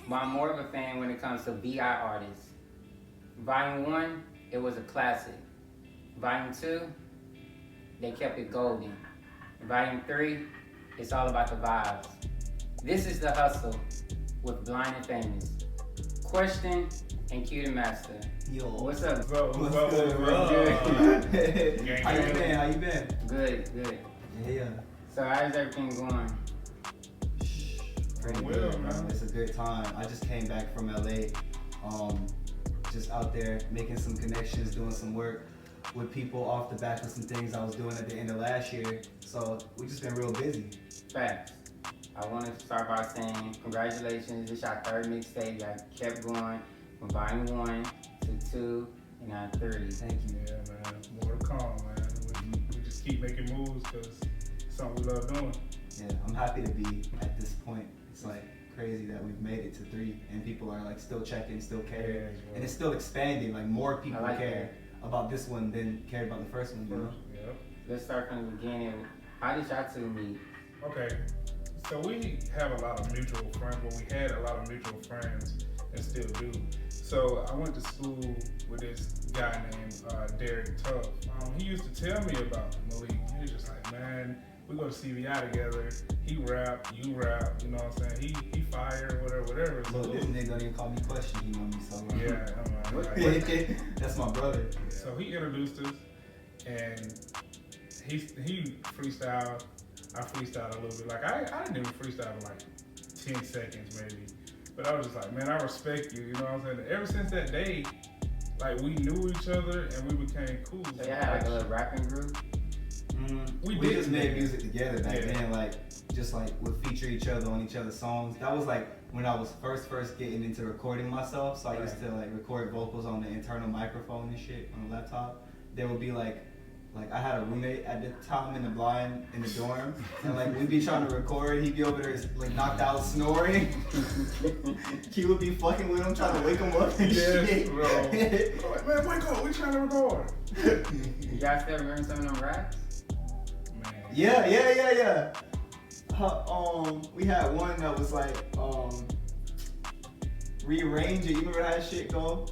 But I'm more of a fan when it comes to VI artists. Volume 1, it was a classic. Volume 2, they kept it golden. Volume 3, it's all about the vibes. This is The Hustle with Blind and Famous. Question and Q the Master. Yo, What's up? What's good, Good. How you been? How you been? Good. Yeah. So how's everything going? Pretty Well, good, man. It's a good time. I just came back from LA. Just out there making some connections, doing some work with people off the back of some things I was doing at the end of last year. So we just been real busy. Facts. I want to start by saying congratulations. This your third mixtape. Y'all kept going from volume 1 to 2 and now 3. Thank you. Yeah, man. More to come, man. We just keep making moves because it's something we love doing. Yeah, I'm happy to be at this point. It's like crazy that we've made it to 3 and people are like still checking, still caring. Yeah, And it's still expanding. Like more people like care about this one than cared about the first one, you know? Yep. Let's start from the beginning. How did y'all two meet? Okay. So we have a lot of mutual friends. Well, we had a lot of mutual friends and still do. So I went to school with this guy named Derek Tuff. He used to tell me about Malik. He was just like, man, we go to CVI together. He rap, you rap. You know what I'm saying? He fire, whatever. So Look, this nigga don't even call me question. He know me so well. yeah, I'm like, That's my brother. so he introduced us, and he freestyled. I freestyled a little bit. Like I didn't even freestyle for like 10 seconds maybe, but I was just like, man, I respect you. You know what I'm saying? Ever since that day, like we knew each other and we became cool. So y'all had like a little rapping group? We did, just made yeah. music together back Yeah. then, like just like would feature each other on each other's songs. That was like when I was first getting into recording myself. So I used to like record vocals on the internal microphone and shit on the laptop. There would be like I had a roommate at the time in the blind in the dorm, and like we'd be trying to record. He'd be over there like knocked out snoring. Q would be fucking with him, trying to wake him up and Yes, shit. bro. I'm like, man, wake up, we trying to record. Y'all still remember some of them raps? Man. Yeah. We had one that was like, rearrange it. You remember how that shit go?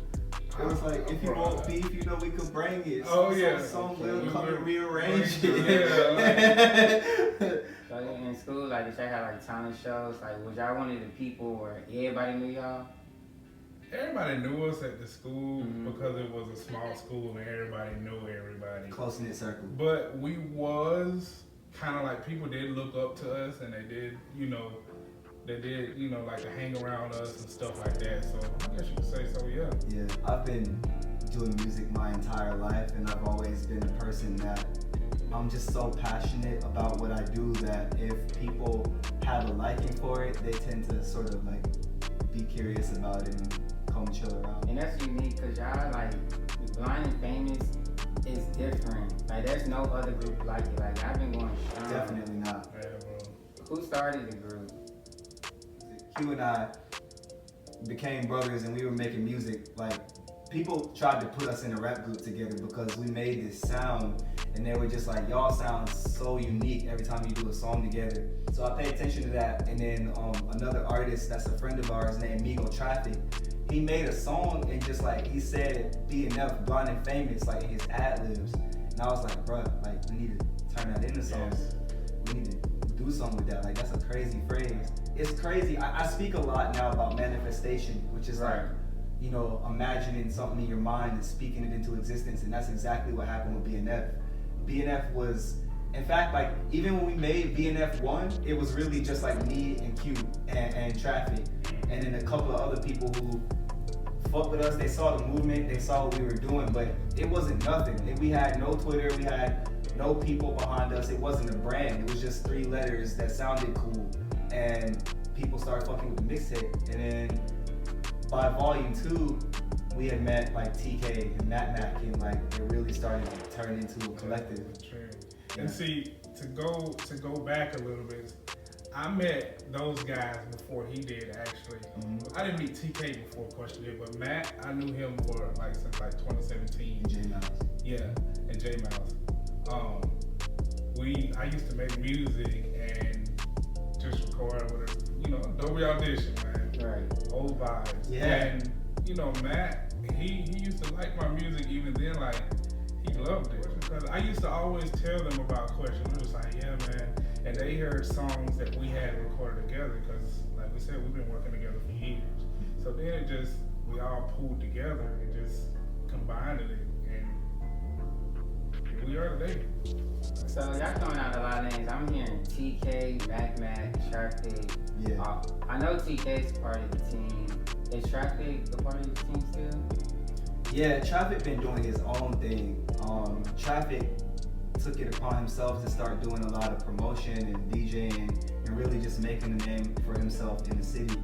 It was like, if you want beef, you know we could bring it. Oh, yeah. Some will Okay. come and rearrange Yeah, it. So in school, like did y'all have like talent shows? Like was y'all one of the people where everybody knew y'all? Everybody knew us at the school Mhm. because it was a small school and everybody knew everybody. Close knit circle. But we was kind of like, people did look up to us and they did, like to hang around us and stuff like that. So I guess you could say so, yeah. Yeah, I've been doing music my entire life, and I've always been a person that I'm just so passionate about what I do that if people have a liking for it, they tend to sort of like be curious about it and come chill around. And that's unique because y'all like Blind and Famous is different. Like there's no other group like it. Like I've been going strong. Definitely not. Yeah, bro. Who started the group? Q and I became brothers, and we were making music. Like people tried to put us in a rap group together because we made this sound, and they were just like, y'all sound so unique every time you do a song together. So I paid attention to that, and then another artist that's a friend of ours named Migo Traffic, he made a song and just like he said BNF, Blind and Famous, like in his ad libs, and I was like, bruh, like we need to turn that into songs. Yes. We need to do something with that. Like that's a crazy phrase. It's crazy. I speak a lot now about manifestation, which is like, imagining something in your mind and speaking it into existence, and that's exactly what happened with BNF. BNF was, in fact, like even when we made BNF 1, it was really just like me and Q and Traffic, and then a couple of other people who fucked with us. They saw the movement, they saw what we were doing, but it wasn't nothing. We had no Twitter, we had no people behind us. It wasn't a brand. It was just 3 letters that sounded cool, and people started fucking with the mixtape. And then by volume 2, we had met like TK and Mac, and like it really started to turn into a collective. True. Yeah. And see, to go back a little bit, I met those guys before he did actually. Mhm. I didn't meet TK before Question It, but Matt, I knew him for like since like 2017. J Mouse. Yeah, and J Mouse. I used to make music and just record with Adobe Audition, man. Right. old vibes. Yeah. And you know, Matt, he used to like my music even then. Like he loved it because I used to always tell them about Question. We was like, yeah, man. And they heard songs that we had recorded together because, like we said, we've been working together for years. So then we all pulled together and just combined it, and here we are today. So y'all throwing out a lot of names. I'm hearing TK, Mac, Traffic. Yeah. I know TK's part of the team. Is Traffic a part of the team still? Yeah, Traffic been doing his own thing. Traffic took it upon himself to start doing a lot of promotion and DJing and really just making a name for himself in the city.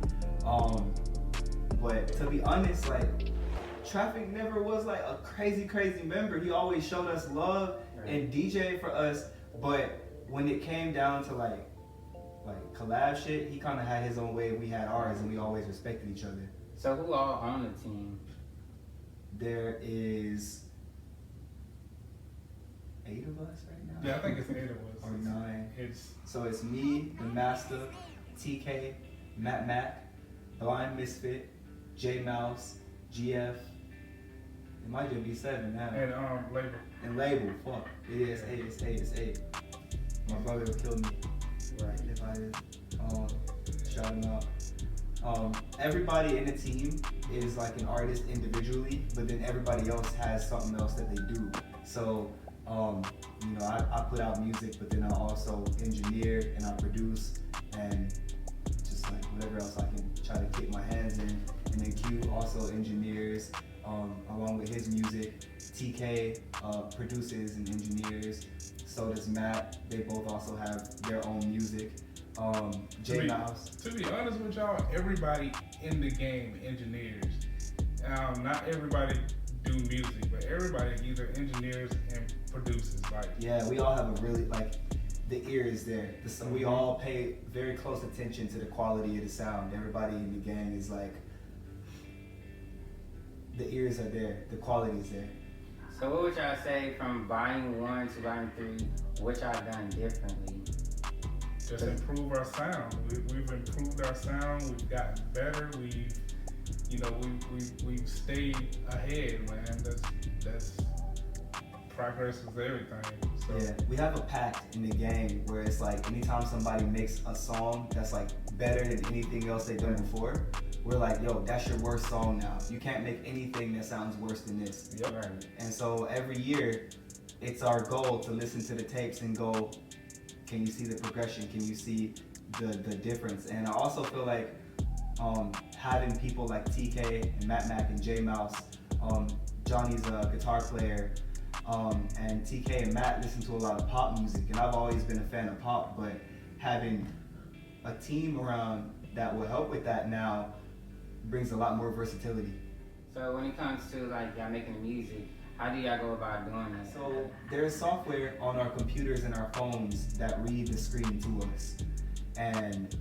But to be honest, like Traffic never was like a crazy member. He always showed us love and DJ for us. But when it came down to like collab shit, he kind of had his own way. We had ours, and we always respected each other. So who all on the team? There is 8 of us right now. Yeah, I think it's 8 of us. Or 9. It's So it's me, the Master, TK, Mac, Blind Misfit, J Mouse, GF. It might just be 7 now. and label. And Label, fuck. It is 8, it's 8. My brother would kill me Right. if I did. Shout him out. Everybody in the team is like an artist individually, but then everybody else has something else that they do. So, you know, I put out music, but then I also engineer and I produce and just like whatever else I can try to get my hands in. And then Q also engineers along with his music. TK produces and engineers. So does Matt. They both also have their own music. J Mouse. To be honest with y'all, everybody in the game engineers. Not everybody do music, but everybody either engineers and produces. Like Yeah, we all have a really like the ear is there. We all pay very close attention to the quality of the sound. Everybody in the gang is like the ears are there, the quality is there. So what would y'all say from volume 1 to volume 3? What y'all done differently? just improve our sound. We've improved our sound. We've gotten better. We've stayed ahead, man. That's progress is everything. So. Yeah, we have a pact in the gang where it's like anytime somebody makes a song that's like better than anything else they've done before, we're like, yo, that's your worst song now. You can't make anything that sounds worse than this. Yep. Right. And so every year, it's our goal to listen to the tapes and go, can you see the progression? Can you see the difference? And I also feel like having people like TK and Mac and J Mouse, Johnny's a guitar player, and TK and Matt listen to a lot of pop music, and I've always been a fan of pop, but having a team around that will help with that now brings a lot more versatility. So when it comes to like y'all making the music, how do y'all go about doing that? So there's software on our computers and our phones that read the screen to us. And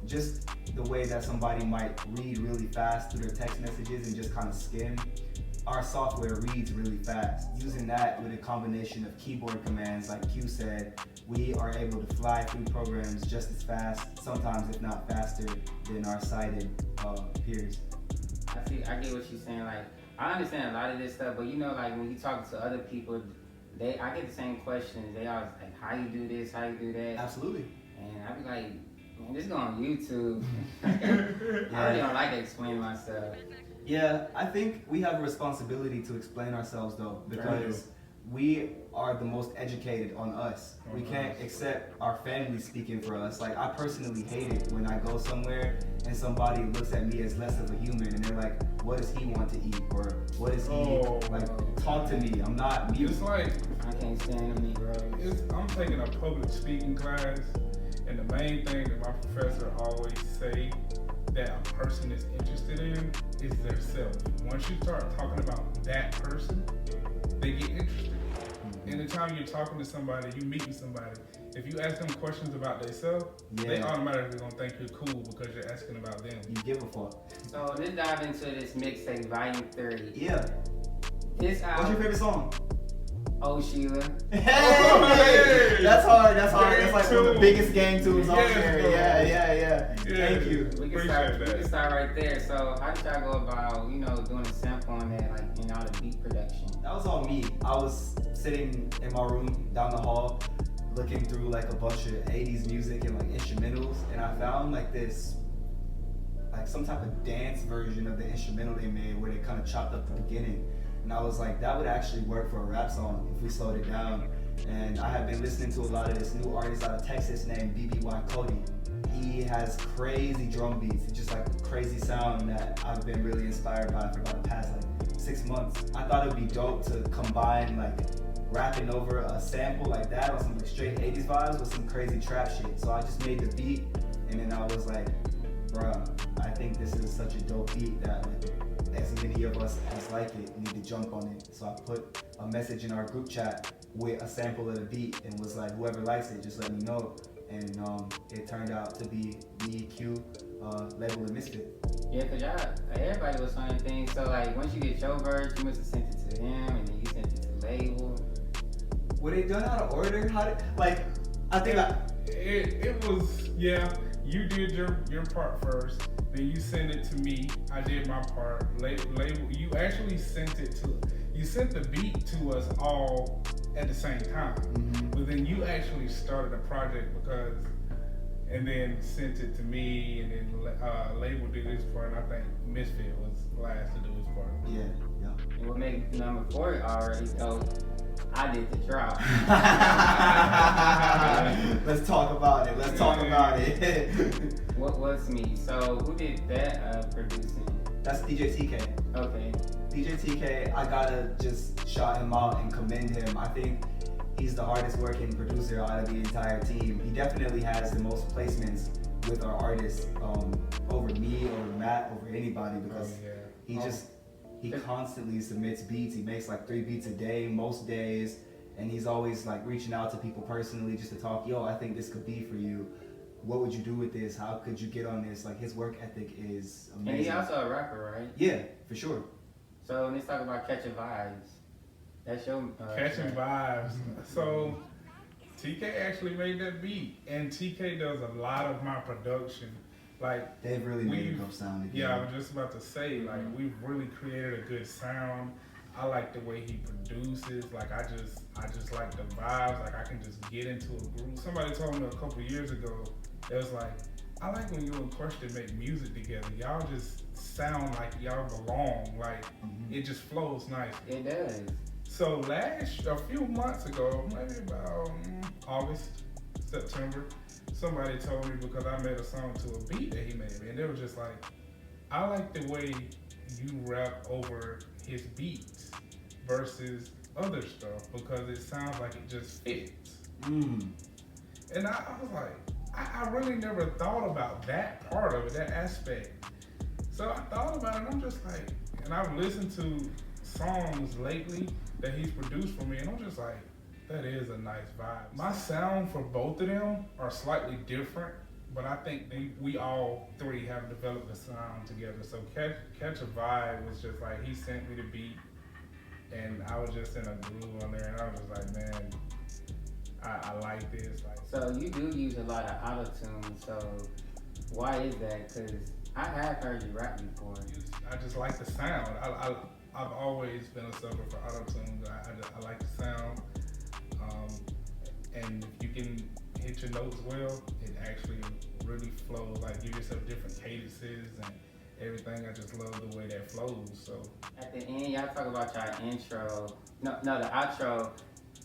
just the way that somebody might read really fast through their text messages and just kind of skim, our software reads really fast. Using that with a combination of keyboard commands, like Q said, we are able to fly through programs just as fast, sometimes if not faster, than our sighted peers. I get what you're saying. Like, I understand a lot of this stuff, but you know, like when you talk to other people, I get the same questions. They always like, how you do this, how you do that. Absolutely. And I be like, man, this go on YouTube. I really don't like to explain myself. Yeah, I think we have a responsibility to explain ourselves though, because we are the most educated on us. We can't accept our family speaking for us. Like, I personally hate it when I go somewhere and somebody looks at me as less of a human and they're like, what does he want to eat? Or what is he, like, talk to me, I'm not mute. It's like, I can't stand them Negroes. I'm taking a public speaking class, and the main thing that my professor always say that a person is interested in is their self. Once you start talking about that person, they get interested. Anytime you're talking to somebody, you meeting somebody, if you ask them questions about themselves, they automatically gonna think you're cool because you're asking about them. You give a fuck. So let's dive into this mixtape, Volume 30. Yeah. This album. What's your favorite song? Oh, Sheila. Hey! That's hard. That's Gang like one of the tunes. biggest gang tunes out Yes, there. bro. Yeah. Thank you. We can start right there. So how did y'all go about, doing a sample on that, like, all the beat production? That was all me. I was sitting in my room down the hall, looking through like a bunch of 80s music and like instrumentals, and I found like this, like some type of dance version of the instrumental they made where they kind of chopped up the beginning. And I was like, that would actually work for a rap song if we slowed it down. And I have been listening to a lot of this new artist out of Texas named BBY Cody. He has crazy drum beats, just like a crazy sound that I've been really inspired by for about the past like 6 months. I thought it would be dope to combine like rapping over a sample like that on some like straight 80s vibes with some crazy trap shit. So I just made the beat, and then I was like, bruh, I think this is such a dope beat that like, as many of us as like it need to jump on it. So I put a message in our group chat with a sample of the beat and was like, whoever likes it, just let me know. And it turned out to be me, Q, Label and Misfit. Yeah, cause everybody was on things. So like, once you get your verse, you must have sent it to him, and then you sent it to Label. Were they done out of order? How did, like, I think it was, yeah, you did your part first, then you sent it to me, I did my part. Label, you actually sent the beat to us all at the same time. Mm-hmm. But then you actually started a project and then sent it to me, and then Label did his part, and I think Misfit was last to do his part. Yeah. And what made number 4 already dope, I did the drop. Let's talk about it. What was me? So who did that producing? That's DJ TK. Okay. DJ TK, I gotta just shout him out and commend him. I think he's the hardest working producer out of the entire team. He definitely has the most placements with our artists over me, over Matt, over anybody, because he constantly submits beats. He makes like 3 beats a day, most days, and he's always like reaching out to people personally just to talk, yo, I think this could be for you. What would you do with this? How could you get on this? Like, his work ethic is amazing. And he's also a rapper, right? Yeah, for sure. So let's talk about Catching Vibes. That's your Catching Vibes. So TK actually made that beat, and TK does a lot of my production. Like, they've really made a dope sound again. Yeah, I was just about to say, like, we've really created a good sound. I like the way he produces. Like, I just like the vibes. Like, I can just get into a groove. Somebody told me a couple years ago, it was like, I like when you and Question make music together. Y'all just sound like y'all belong. Like, it just flows nice. It does. So a few months ago, maybe about August, September, somebody told me, because I made a song to a beat that he made, and they were just like, I like the way you rap over his beats versus other stuff, because it sounds like it just fits. And I was like, I really never thought about that part of it, that aspect. So I thought about it, and I'm just like, and I've listened to songs lately that he's produced for me, and I'm just like, that is a nice vibe. My sound for both of them are slightly different, but I think we all 3 have developed a sound together. So Catch a Vibe was just like, he sent me the beat, and I was just in a groove on there, and I was just like, man, I like this. Like, so you do use a lot of auto-tune, so why is that? Because I have heard you rap before. I just like the sound. I've always been a sucker for auto-tune. I like the sound. And if you can hit your notes well, it actually really flows. Like, give yourself different cadences and everything. I just love the way that flows. So at the end, y'all talk about y'all intro. No, the outro.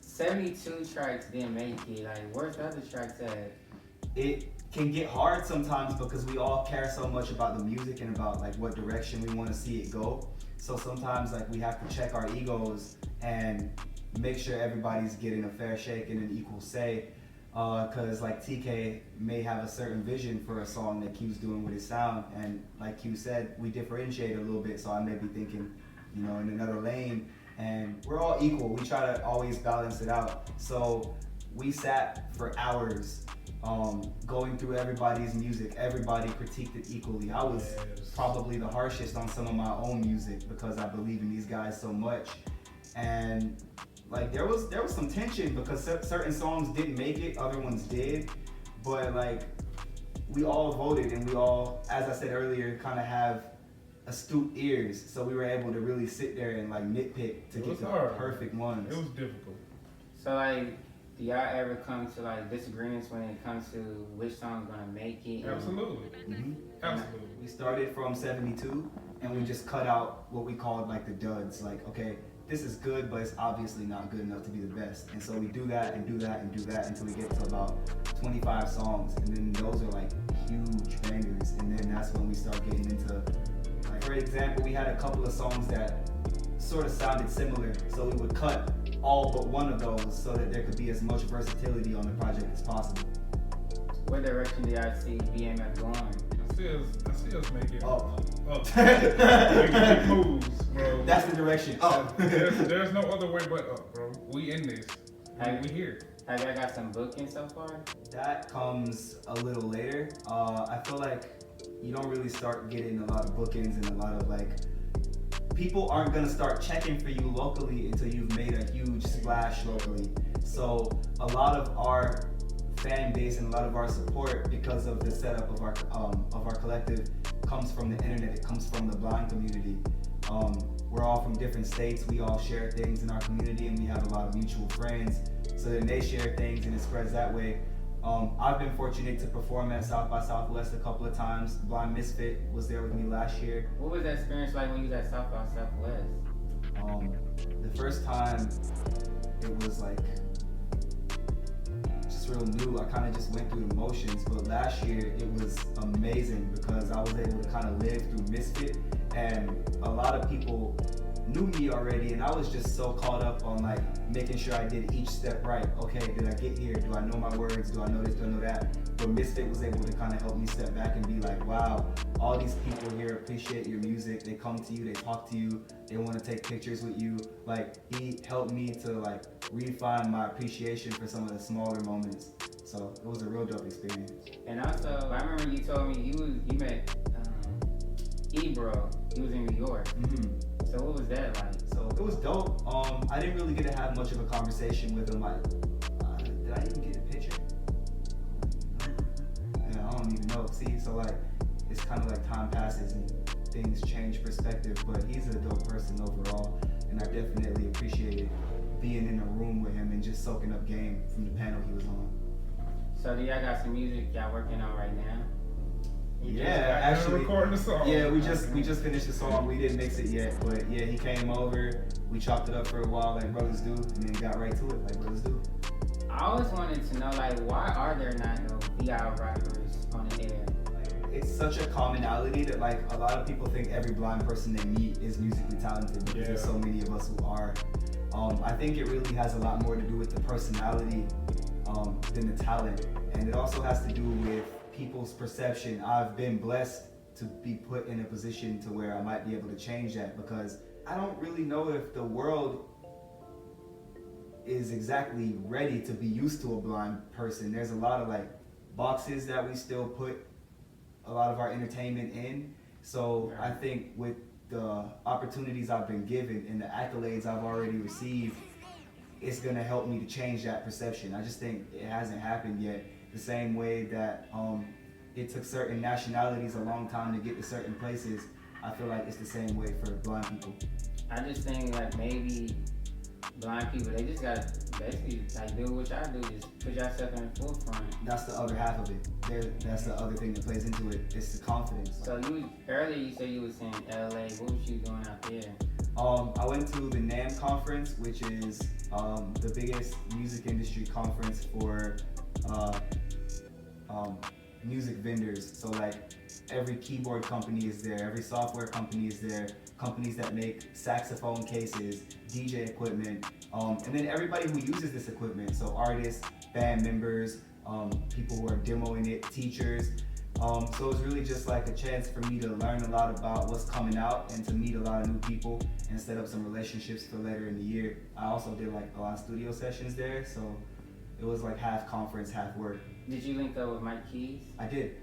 72 tracks didn't make it. Like, where's the other tracks at? It can get hard sometimes because we all care so much about the music and about like what direction we want to see it go. So sometimes like we have to check our egos and make sure everybody's getting a fair shake and an equal say. Cause like TK may have a certain vision for a song that Q's doing with his sound, and like Q said, we differentiate a little bit. So I may be thinking, in another lane, and we're all equal. We try to always balance it out. So we sat for hours going through everybody's music. Everybody critiqued it equally. I was probably the harshest on some of my own music because I believe in these guys so much. And like there was some tension because certain songs didn't make it, other ones did. But like we all voted, and we all, as I said earlier, kind of have astute ears, so we were able to really sit there and like nitpick to It get was the hard. perfect ones. It was difficult. So like, do y'all ever come to like disagreements when it comes to which song's gonna make it? Absolutely. Mhm. Absolutely. We started from 72, and we just cut out what we called like the duds. Like, okay, this is good, but it's obviously not good enough to be the best. And so we do that and do that and do that until we get to about 25 songs, and then those are like huge bangers. And then that's when we start getting into, like, for example, we had a couple of songs that sort of sounded similar, so we would cut all but one of those so that there could be as much versatility on the project as possible. What direction do y'all see BMF going? I see us making Up. making big moves, bro. That's the direction. Up. There's no other way but up, bro. We in this. We here. Have y'all got some booking so far? That comes a little later. I feel like you don't really start getting a lot of bookings and a lot of like, people aren't gonna start checking for you locally until you've made a huge splash locally. So a lot of our fan base and a lot of our support, because of the setup of our collective, comes from the internet. It comes from the blind community. We're all from different states. We all share things in our community, and we have a lot of mutual friends. So then they share things, and it spreads that way. I've been fortunate to perform at South by Southwest a couple of times. Blind Misfit was there with me last year. What was that experience like when you was at South by Southwest? The first time, it was like just real new. I kind of just went through the motions. But last year, it was amazing because I was able to kind of live through Misfit, and a lot of people knew me already, and I was just so caught up on like making sure I did each step right. Okay, did I get here? Do I know my words? Do I know this? Do I know that? But Misfit was able to kind of help me step back and be like, wow, all these people here appreciate your music. They come to you, they talk to you, they want to take pictures with you. Like, he helped me to like refine my appreciation for some of the smaller moments. So it was a real dope experience. And also, I remember you told me you met Ebro. He was in New York. Mm-hmm. So what was that like? So it was dope. I didn't really get to have much of a conversation with him. Like, did I even get a picture? Yeah, I don't even know. See, so like, it's kind of like time passes and things change perspective. But he's a dope person overall, and I definitely appreciated being in a room with him and just soaking up game from the panel he was on. So do y'all got some music y'all working on right now? Actually, recording the song. Yeah, we just finished the song. We didn't mix it yet, but yeah, he came over. We chopped it up for a while, like brothers do, and then got right to it, like brothers do. I always wanted to know, like, why are there not no VI rappers on the air? It's such a commonality that like a lot of people think every blind person they meet is musically talented, because there's so many of us who are. I think it really has a lot more to do with the personality than the talent, and it also has to do with people's perception. I've been blessed to be put in a position to where I might be able to change that, because I don't really know if the world is exactly ready to be used to a blind person. There's a lot of like boxes that we still put a lot of our entertainment in. So I think with the opportunities I've been given and the accolades I've already received, it's gonna help me to change that perception. I just think it hasn't happened yet. The same way that it took certain nationalities a long time to get to certain places, I feel like it's the same way for blind people. I just think like maybe blind people, they just gotta basically like do what y'all do, just put yourself in the forefront. That's the other half of it. That's the other thing that plays into it. It's the confidence. So earlier you said you was in LA. What was you doing out there? I went to the NAMM conference, which is the biggest music industry conference for music vendors. So like every keyboard company is there, every software company is there, companies that make saxophone cases, DJ equipment, and then everybody who uses this equipment. So artists, band members, people who are demoing it, teachers. So it was really just like a chance for me to learn a lot about what's coming out and to meet a lot of new people and set up some relationships for later in the year. I also did like a lot of studio sessions there, so it was like half conference, half work. Did you link up with Mike Keys? I did.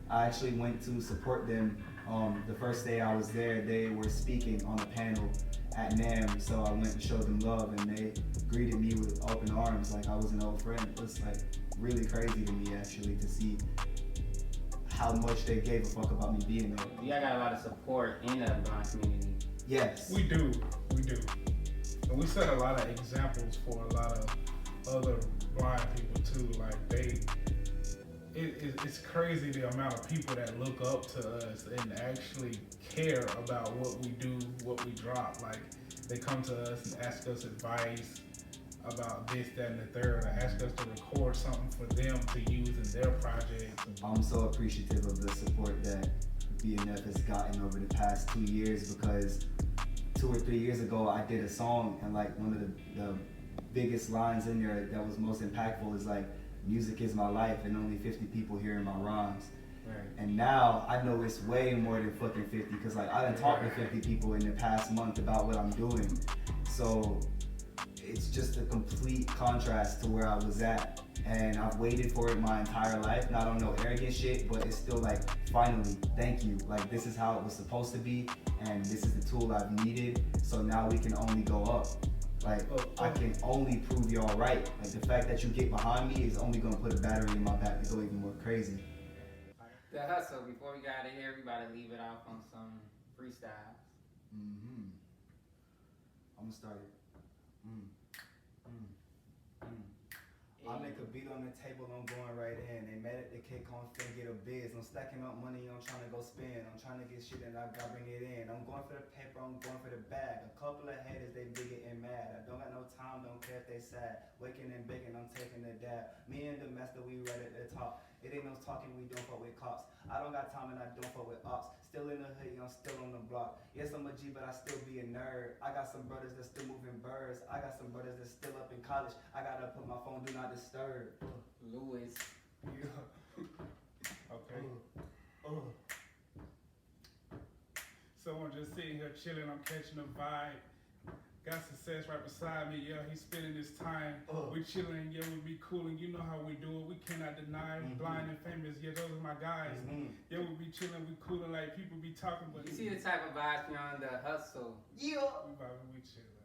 I actually went to support them. The first day I was there, they were speaking on a panel at NAMM, so I went and showed them love, and they greeted me with open arms like I was an old friend. It was like really crazy to me actually to see how much they gave a fuck about me being there. VI got a lot of support in the blind community. Yes. We do. And we set a lot of examples for a lot of other blind people too. Like it's crazy the amount of people that look up to us and actually care about what we do, what we drop. Like they come to us and ask us advice about this, that, and the third, or ask us to record something for them to use in their projects. I'm so appreciative of the support that BNF has gotten over the past 2 years, because 2 or 3 years ago I did a song, and like one of the biggest lines in there that was most impactful is like, music is my life and only 50 people hearing my rhymes. Right. And now I know it's way more than fucking 50, because like I done talked to 50 people in the past month about what I'm doing. So it's just a complete contrast to where I was at, and I've waited for it my entire life. Not on no arrogant shit, but it's still like, finally, thank you. Like, this is how it was supposed to be, and this is the tool I've needed, so now we can only go up. Like, I can only prove y'all right. Like, the fact that you get behind me is only gonna put a battery in my back to go even more crazy. The hustle, before we got out of here, everybody leave it off on some freestyles. I'm gonna start it. I make a beat on the table, I'm going right in. They mad at the cake on fin, get a biz. I'm stacking up money, I'm trying to go spend. I'm trying to get shit and I gotta bring it in. I'm going for the paper, I'm going for the bag. A couple of haters, they big getting mad. I don't got no time, don't care if they sad. Waking and baking, I'm taking the dab. Me and the master, we right at the top. It ain't no talking, we don't fuck with cops. I don't got time and I don't fuck with ops. Still in the hood, I'm still on the block. Yes, I'm a G, but I still be a nerd. I got some brothers that still moving birds. I got some brothers that still up in college. I gotta put my phone do not disturb. Lewis. Yeah. Okay. Someone just sitting here chilling, I'm catching a vibe. Got success right beside me, yeah, he's spending his time. We chilling, yeah, we be coolin', you know how we do it, we cannot deny. Blind and famous, yeah, those are my guys. Yeah, we be chilling, we coolin', like people be talking, but You see the type of vibes we on the hustle. Yeah. we vibing, we chill.